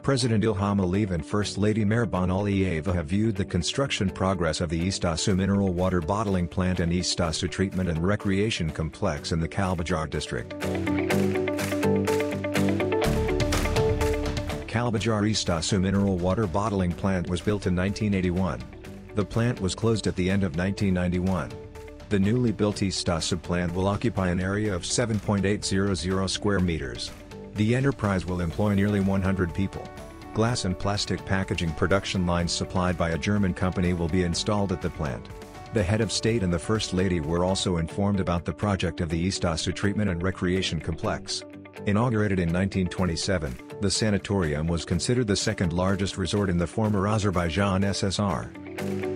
President Ilham Aliyev and First Lady Ilham Aliyev have viewed the construction progress of the EastOSU mineral water bottling plant and EastOSU treatment and recreation complex in the Kalbajar district. Kalbajar EastOSU mineral water bottling plant was built in 1981. The plant was closed at the end of 1991. The newly built EastOSU plant will occupy an area of 7.800 square meters. The enterprise will employ nearly 100 people. Glass and plastic packaging production lines supplied by a German company will be installed at the plant. The head of state and the First Lady were also informed about the project of the EastOSU treatment and recreation complex. Inaugurated in 1927, the sanatorium was considered the second largest resort in the former Azerbaijan SSR.